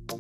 Hi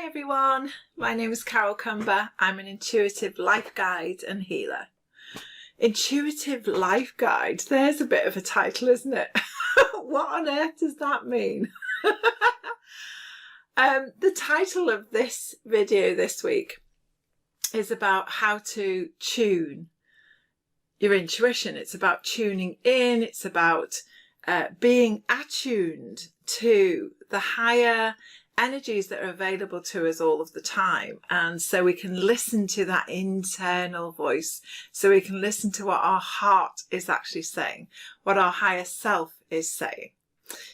everyone, my name is Cumber. I'm an intuitive life guide and healer. Intuitive life guide, there's a bit of a title, isn't it? What on earth does that mean? The title of this video this week is about how to tune your intuition. It's about tuning in. It's about being attuned to the higher energies that are available to us all of the time, and so we can listen to that internal voice, so we can listen to what our heart is actually saying, what our higher self is saying.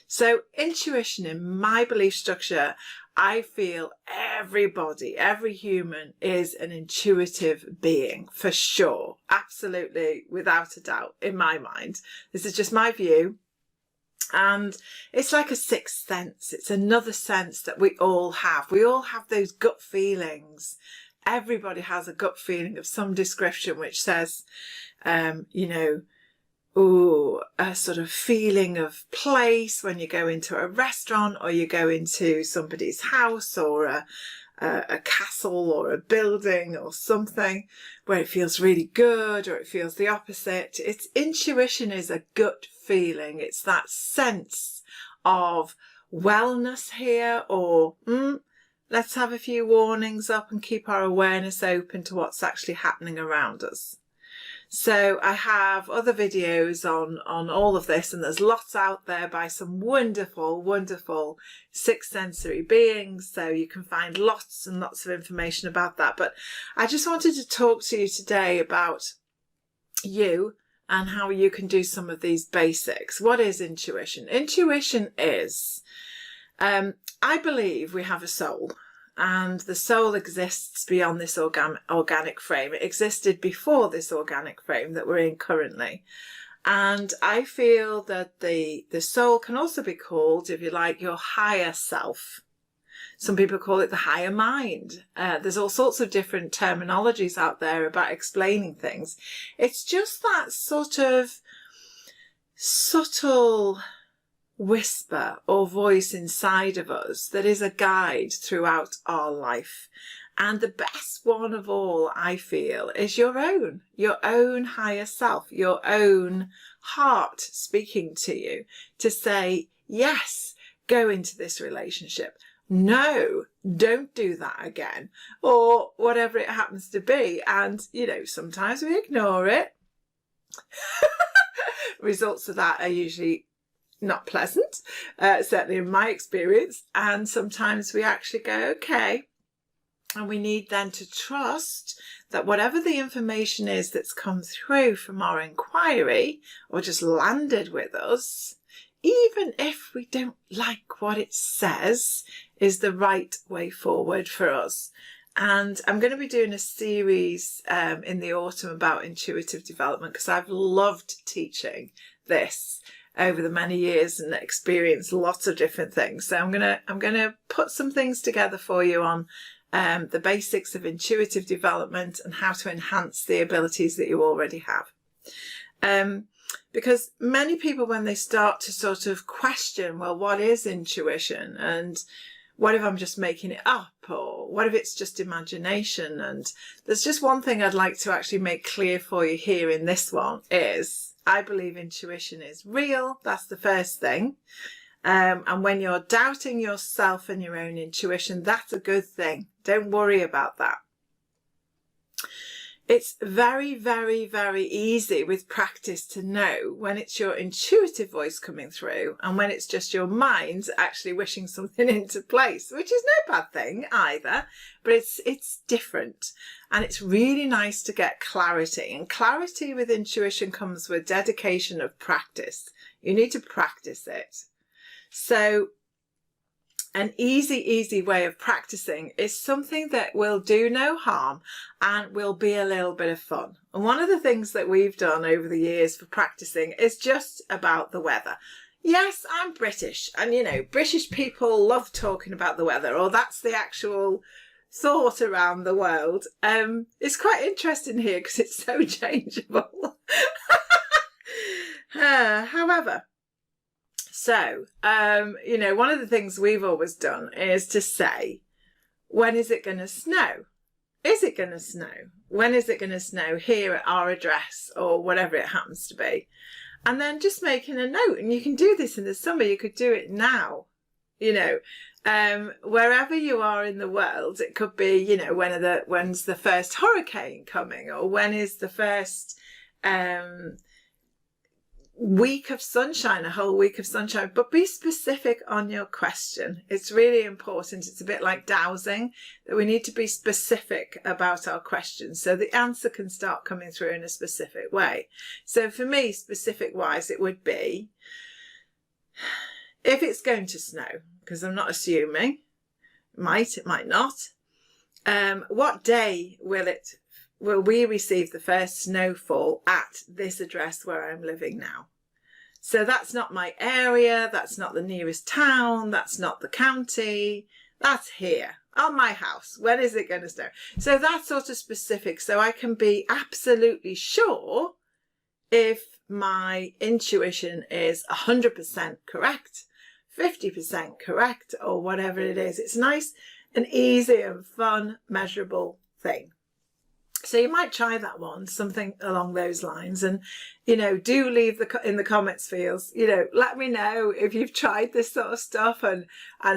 So intuition, in my belief structure, I feel everybody, every human is an intuitive being for sure, absolutely, without a doubt, in my mind. This is just my view. And it's like a sixth sense. It's another sense that we all have. We all have those gut feelings. Everybody has a gut feeling of some description which says, a sort of feeling of place when you go into a restaurant or you go into somebody's house or a castle or a building or something where it feels really good or it feels the opposite. It's intuition is a gut feeling. It's that sense of wellness here, or let's have a few warnings up and keep our awareness open to what's actually happening around us. So I have other videos on all of this, and there's lots out there by some wonderful, wonderful sixth sensory beings. So you can find lots and lots of information about that. But I just wanted to talk to you today about you and how you can do some of these basics. What is intuition? Intuition is, I believe we have a soul. And the soul exists beyond this organic frame. It existed before this organic frame that we're in currently. And I feel that the soul can also be called, if you like, your higher self. Some people call it the higher mind. There's all sorts of different terminologies out there about explaining things. It's just that sort of subtle whisper or voice inside of us that is a guide throughout our life. And the best one of all, I feel, is your own higher self, your own heart speaking to you to say, yes, go into this relationship. No, don't do that again, or whatever it happens to be. And, sometimes we ignore it. Results of that are usually not pleasant, certainly in my experience. And sometimes we actually go, okay. And we need then to trust that whatever the information is that's come through from our inquiry or just landed with us, even if we don't like what it says, is the right way forward for us. And I'm going to be doing a series in the autumn about intuitive development, because I've loved teaching this over the many years and experienced lots of different things. So I'm gonna put some things together for you on the basics of intuitive development and how to enhance the abilities that you already have. Because many people, when they start to sort of question, well, what is intuition? And what if I'm just making it up? Or what if it's just imagination? And there's just one thing I'd like to actually make clear for you here in this one is, I believe intuition is real. That's the first thing. And when you're doubting yourself and your own intuition, that's a good thing. Don't worry about that. It's very, very, very easy with practice to know when it's your intuitive voice coming through and when it's just your mind actually wishing something into place, which is no bad thing either, but it's different. And it's really nice to get clarity. And clarity with intuition comes with dedication of practice. You need to practice it. So an easy way of practicing is something that will do no harm and will be a little bit of fun. And one of the things that we've done over the years for practicing is just about the weather. Yes, I'm British, and British people love talking about the weather, or that's the actual thought around the world. It's quite interesting here because it's so changeable. However, so, one of the things we've always done is to say, when is it going to snow? Is it going to snow? When is it going to snow here at our address or whatever it happens to be? And then just making a note. And you can do this in the summer. You could do it now, wherever you are in the world. It could be, when's the first hurricane coming, or when is the first week of sunshine, a whole week of sunshine. But be specific on your question. It's really important. It's a bit like dowsing, that we need to be specific about our questions so the answer can start coming through in a specific way. So for me, specific wise, it would be, if it's going to snow, because I'm not assuming, it might not, what day will we receive the first snowfall at this address where I'm living now? So that's not my area, that's not the nearest town, that's not the county, that's here on my house. When is it going to snow? So that's sort of specific, so I can be absolutely sure if my intuition is 100% correct, 50% correct, or whatever it is. It's nice and easy and fun, measurable thing. So you might try that one, something along those lines. And, do leave in the comments fields, let me know if you've tried this sort of stuff and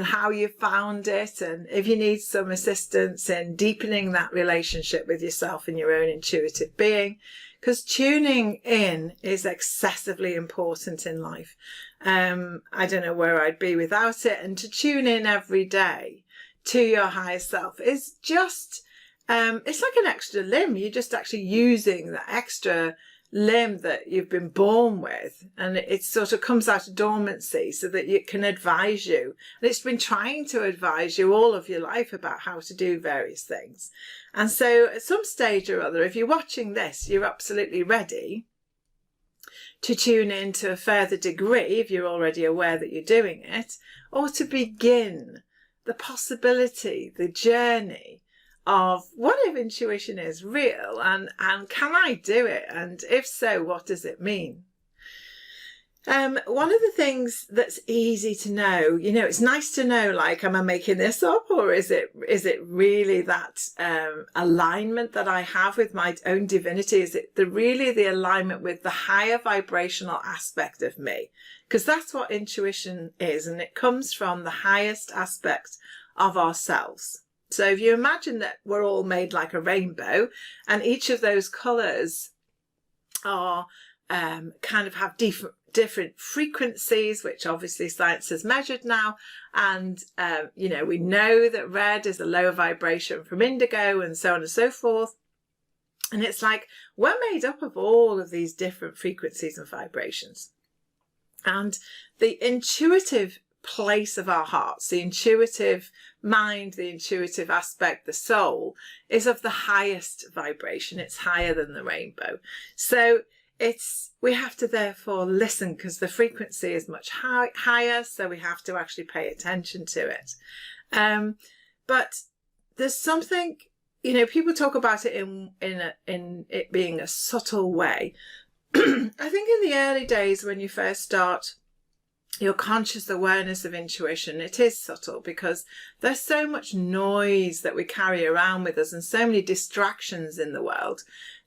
how you found it. And if you need some assistance in deepening that relationship with yourself and your own intuitive being, because tuning in is excessively important in life. I don't know where I'd be without it. And to tune in every day to your higher self is just, it's like an extra limb. You're just actually using the extra limb that you've been born with, and it sort of comes out of dormancy so that it can advise you. And it's been trying to advise you all of your life about how to do various things. And so at some stage or other, if you're watching this, you're absolutely ready to tune in to a further degree, if you're already aware that you're doing it, or to begin the possibility, the journey of what if intuition is real, and can I do it? And if so, what does it mean? One of the things that's easy to know, it's nice to know, like, am I making this up, or is it really that alignment that I have with my own divinity? Is it really the alignment with the higher vibrational aspect of me? Because that's what intuition is, and it comes from the highest aspect of ourselves. So if you imagine that we're all made like a rainbow, and each of those colours are kind of have different frequencies, which obviously science has measured now. And, we know that red is a lower vibration from indigo, and so on and so forth. And it's like we're made up of all of these different frequencies and vibrations. And the intuitive place of our hearts, the intuitive mind, the intuitive aspect, the soul, is of the highest vibration. It's higher than the rainbow. So we have to therefore listen, because the frequency is much higher, so we have to actually pay attention to it. But there's something, people talk about it in it being a subtle way. I think in the early days, when you first start your conscious awareness of intuition, it is subtle, because there's so much noise that we carry around with us and so many distractions in the world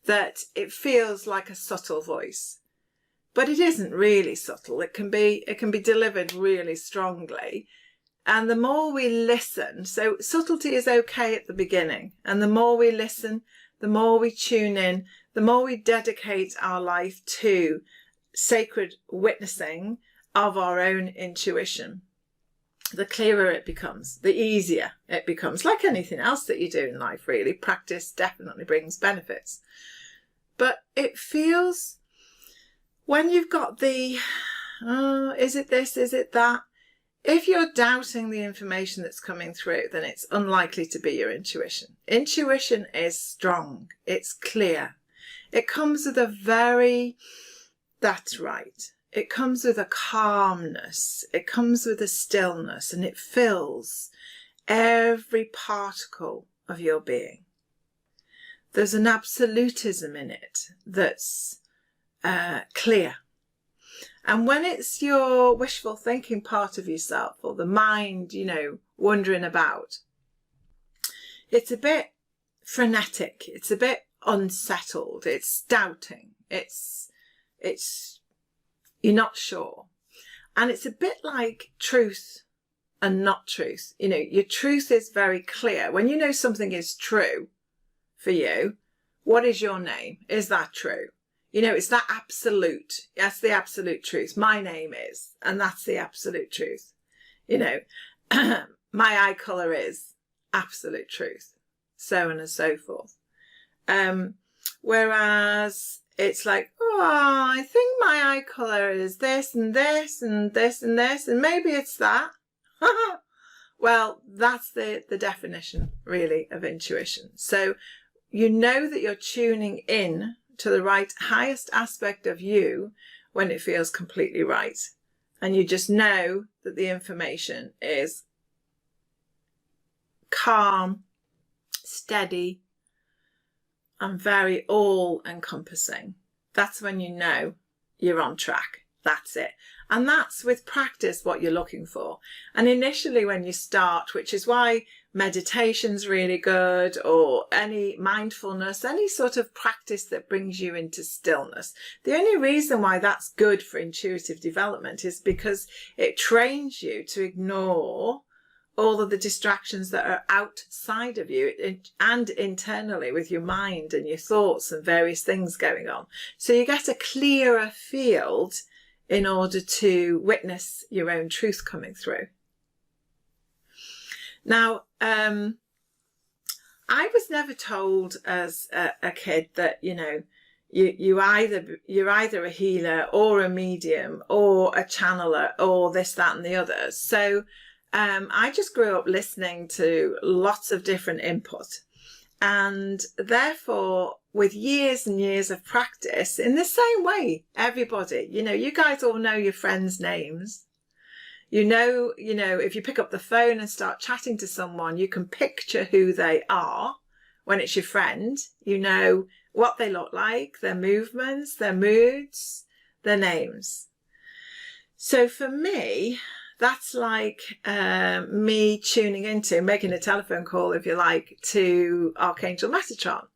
that it feels like a subtle voice. But it isn't really subtle. It can be delivered really strongly. And the more we listen, so subtlety is okay at the beginning, and the more we listen, the more we tune in, the more we dedicate our life to sacred witnessing of our own intuition, the clearer it becomes, the easier it becomes. Like anything else that you do in life, really, practice definitely brings benefits. But it feels, when you've got the, is it this, is it that? If you're doubting the information that's coming through, then it's unlikely to be your intuition. Intuition is strong. It's clear. It comes with that's right. It comes with a calmness. It comes with a stillness, and it fills every particle of your being. There's an absolutism in it that's clear. And when it's your wishful thinking part of yourself, or the mind, wandering about, it's a bit frenetic. It's a bit unsettled. It's doubting. It's you're not sure. And it's a bit like truth and not truth. Your truth is very clear. When you know something is true for you, what is your name? Is that true? It's that absolute. That's the absolute truth. My name is, and that's the absolute truth. My eye colour is absolute truth. So on and so forth. Whereas it's like, I think my eye colour is this and this and this and this, and maybe it's that. Well, that's the definition, really, of intuition. So you know that you're tuning in to the right, highest aspect of you when it feels completely right. And you just know that the information is calm, steady, and very all-encompassing. That's when you know you're on track. That's it. And that's, with practice, what you're looking for. And initially when you start, which is why meditation's really good, or any mindfulness, any sort of practice that brings you into stillness. The only reason why that's good for intuitive development is because it trains you to ignore all of the distractions that are outside of you and internally with your mind and your thoughts and various things going on. So you get a clearer field in order to witness your own truth coming through. Now, I was never told as a kid that, you're either a healer or a medium or a channeler or this, that and the other. So I just grew up listening to lots of different input, and therefore with years and years of practice, in the same way, everybody, you guys all know your friends' names. If you pick up the phone and start chatting to someone, you can picture who they are when it's your friend. You know what they look like, their movements, their moods, their names. So for me, that's like me tuning into, making a telephone call, if you like, to Archangel Metatron,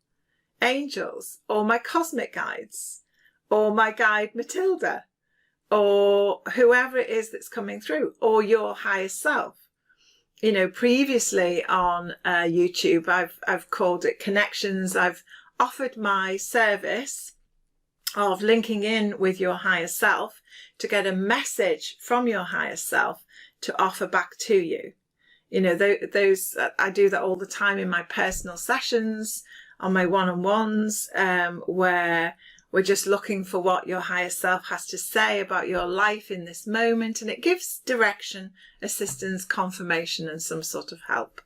angels, or my cosmic guides, or my guide Matilda, or whoever it is that's coming through, or your higher self. Previously on YouTube, I've called it Connections. I've offered my service of linking in with your higher self to get a message from your higher self to offer back to you. Those I do that all the time in my personal sessions, on my one-on-ones, where we're just looking for what your higher self has to say about your life in this moment, and it gives direction, assistance, confirmation, and some sort of help.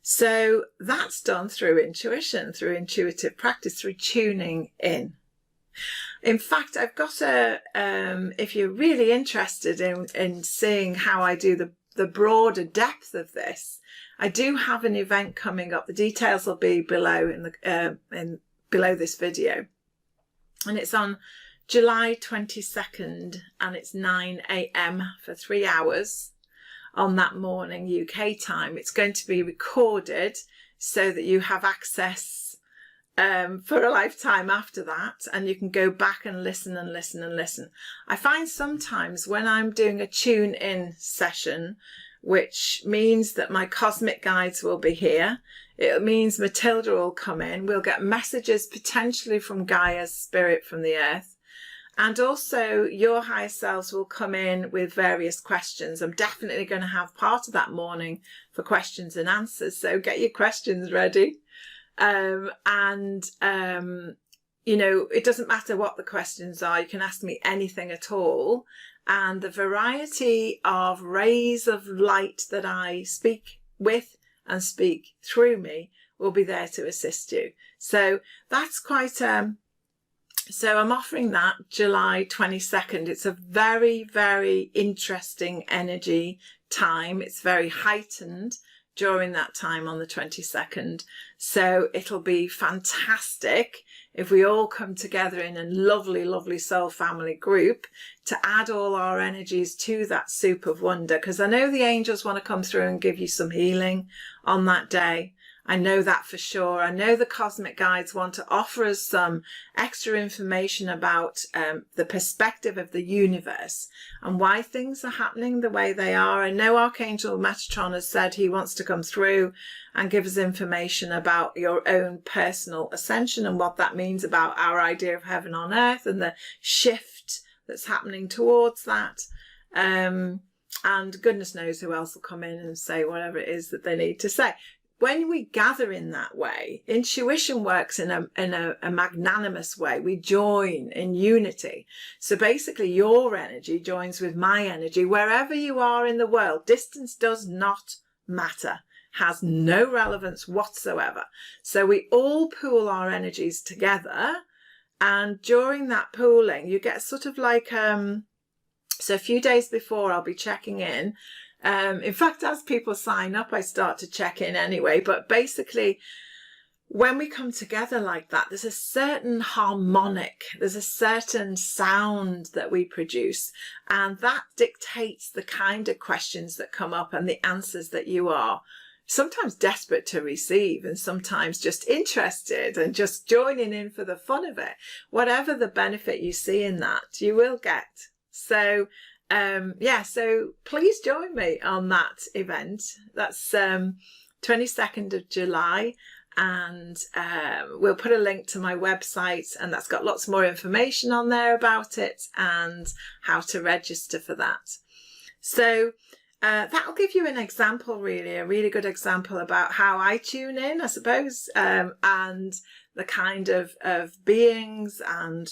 So that's done through intuition, through intuitive practice, through tuning in. In fact, I've got if you're really interested in seeing how I do the broader depth of this, I do have an event coming up. The details will be below below this video. And it's on July 22nd, and it's 9 a.m. for 3 hours on that morning UK time. It's going to be recorded so that you have access for a lifetime after that, and you can go back and listen and listen and listen. I find sometimes when I'm doing a tune-in session, which means that my cosmic guides will be here, it means Matilda will come in, we'll get messages potentially from Gaia's spirit from the earth, and also your higher selves will come in with various questions. I'm definitely going to have part of that morning for questions and answers, so get your questions ready. It doesn't matter what the questions are, you can ask me anything at all, and the variety of rays of light that I speak with and speak through me will be there to assist you. So that's quite so I'm offering that July 22nd. It's a very, very interesting energy time. It's very heightened during that time on the 22nd. So it'll be fantastic if we all come together in a lovely, lovely soul family group to add all our energies to that soup of wonder. Because I know the angels want to come through and give you some healing on that day. I know that for sure. I know the cosmic guides want to offer us some extra information about the perspective of the universe and why things are happening the way they are. I know Archangel Metatron has said he wants to come through and give us information about your own personal ascension and what that means about our idea of heaven on earth and the shift that's happening towards that. And goodness knows who else will come in and say whatever it is that they need to say. When we gather in that way, intuition works in a magnanimous way. We join in unity. So basically your energy joins with my energy wherever you are in the world. Distance does not matter, has no relevance whatsoever. So we all pool our energies together, and during that pooling you get sort of like so a few days before I'll be checking in. In fact, as people sign up, I start to check in anyway. But basically, when we come together like that, there's a certain harmonic, there's a certain sound that we produce. And that dictates the kind of questions that come up and the answers that you are sometimes desperate to receive and sometimes just interested and just joining in for the fun of it. Whatever the benefit you see in that, you will get. So so please join me on that event. That's 22nd of July, and we'll put a link to my website, and that's got lots more information on there about it and how to register for that. So that'll give you an example, really, a really good example about how I tune in, I suppose, and the kind of beings and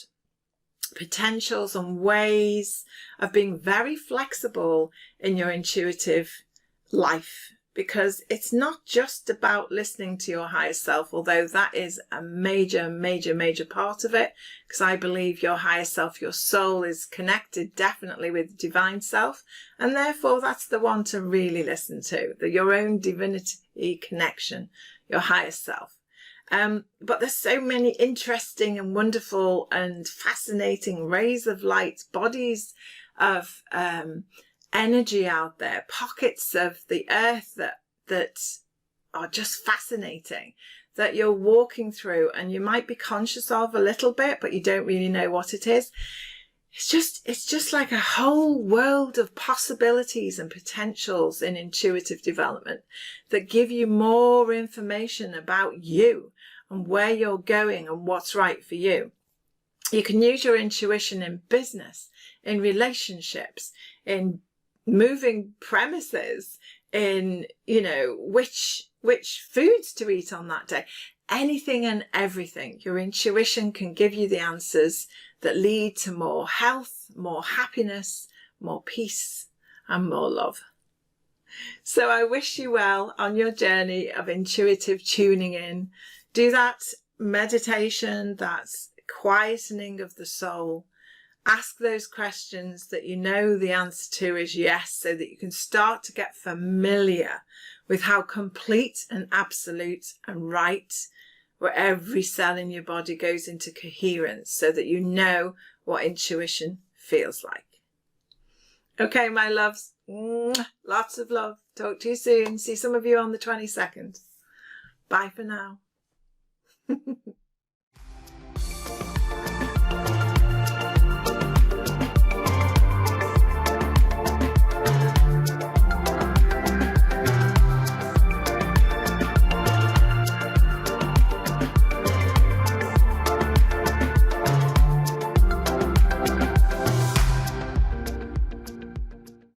potentials and ways of being very flexible in your intuitive life, because it's not just about listening to your higher self, although that is a major part of it, because I believe your higher self, your soul, is connected definitely with the divine self, and therefore that's the one to really listen to, your own divinity connection, your higher self. But there's so many interesting and wonderful and fascinating rays of light, bodies of energy out there, pockets of the earth that are just fascinating, that you're walking through and you might be conscious of a little bit, but you don't really know what it is. It's just like a whole world of possibilities and potentials in intuitive development that give you more information about you and where you're going and what's right for you. You can use your intuition in business, in relationships, in moving premises, in, which foods to eat on that day. Anything and everything. Your intuition can give you the answers that lead to more health, more happiness, more peace, and more love. So I wish you well on your journey of intuitive tuning in. Do that meditation, that's quietening of the soul. Ask those questions that you know the answer to is yes, so that you can start to get familiar with how complete and absolute and right, where every cell in your body goes into coherence, so that you know what intuition feels like. Okay, my loves, lots of love. Talk to you soon. See some of you on the 22nd. Bye for now.